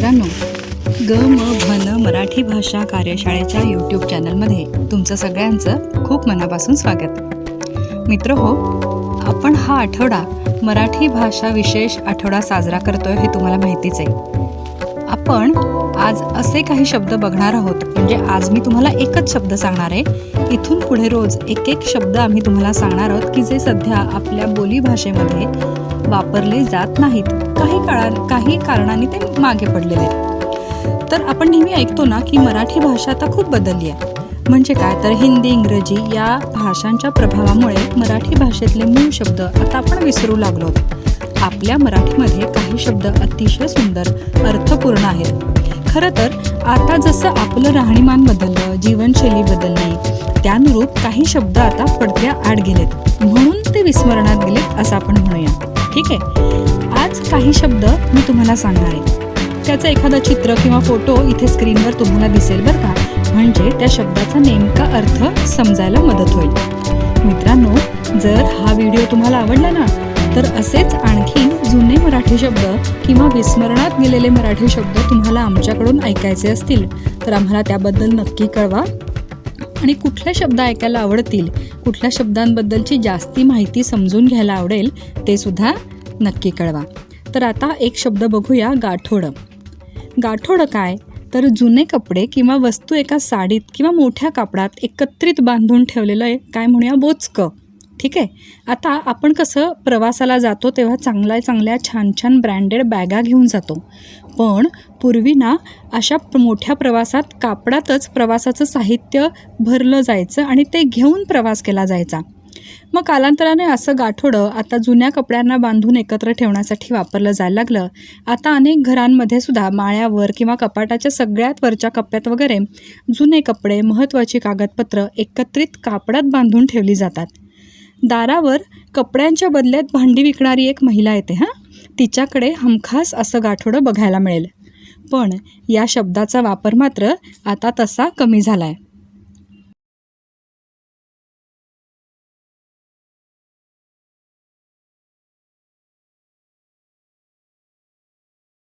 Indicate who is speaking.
Speaker 1: मित्रांनो, ग म भन मराठी भाषा कार्यशाळेच्या यूट्यूब चॅनलमध्ये तुमचं सगळ्यांचं खूप मनापासून स्वागत. मित्र हो, आपण हा आठवडा मराठी भाषा विशेष आठवडा साजरा करतोय हे तुम्हाला माहितीच आहे. आपण आज असे काही शब्द बघणार आहोत, म्हणजे आज मी तुम्हाला एकच शब्द सांगणार आहे. इथून पुढे रोज एक एक शब्द आम्ही तुम्हाला सांगणार आहोत की जे सध्या आपल्या बोलीभाषेमध्ये वापरले जात नाहीत. काही कारणाने ते मागे पडलेले आहेत. तर आपण नेहमी ऐकतो ना की मराठी भाषा आता खूप बदलली आहे. म्हणजे काय, तर हिंदी, इंग्रजी या भाषांच्या प्रभावामुळे मराठी भाषेतले मूळ शब्द आता आपण विसरू लागलो आहोत. आपल्या मराठीमध्ये काही शब्द अतिशय सुंदर, अर्थपूर्ण आहेत. खरं तर आता जसं आपलं राहणीमान बदललं, जीवनशैली बदलली, त्यानुरूप काही शब्द आता पडद्या आड गेलेत, म्हणून ते विस्मरणात गेलेत असं आपण म्हणूया. ठीक आहे, आज काही शब्द मी तुम्हाला सांगणार आहे. त्याचं एखादं चित्र किंवा फोटो इथे स्क्रीनवर तुम्हाला दिसेल बरं का, म्हणजे त्या शब्दाचा नेमका अर्थ समजायला मदत होईल. मित्रांनो, जर हा व्हिडिओ तुम्हाला आवडला ना, तर असेच आणखी जुने मराठी शब्द किंवा विस्मरणात गेलेले मराठी शब्द तुम्हाला आमच्याकडून ऐकायचे असतील तर आम्हाला त्याबद्दल नक्की कळवा. आणि कुठले शब्द ऐकायला आवडतील, कुठल्या शब्दांबद्दलची जास्ती माहिती समजून घ्यायला आवडेल ते सुद्धा नक्की कळवा. तर आता एक शब्द बघूया, गाठोडं. गाठोडं काय, तर जुने कपडे किंवा वस्तू एका साडीत किंवा मोठ्या कापडात एकत्रित बांधून ठेवलेलं आहे, काय म्हणूया, बोचकं. ठीक आहे, आता आपण कसं प्रवासाला जातो तेव्हा चांगल्या छान छान ब्रँडेड बॅगा घेऊन जातो, पण पूर्वी ना अशा मोठ्या प्रवासात कापडातच प्रवासाचं साहित्य भरलं जायचं आणि ते घेऊन प्रवास केला जायचा. मग कालांतराने असं गाठोडं आता जुन्या कपड्यांना बांधून एकत्र ठेवण्यासाठी वापरलं जायला लागलं. आता अनेक घरांमध्ये सुद्धा माळ्यावर किंवा कपाटाच्या सगळ्यात वरच्या कप्प्यात वगैरे जुने कपडे, महत्त्वाची कागदपत्र एकत्रित कापडात बांधून ठेवली जातात. दारावर कपड्यांच्या बदल्यात भांडी विकणारी एक महिला येते, तिच्याकडे हमखास असं गाठोडं बघायला मिळेल. पण या शब्दाचा वापर मात्र आता तसा कमी झाला आहे.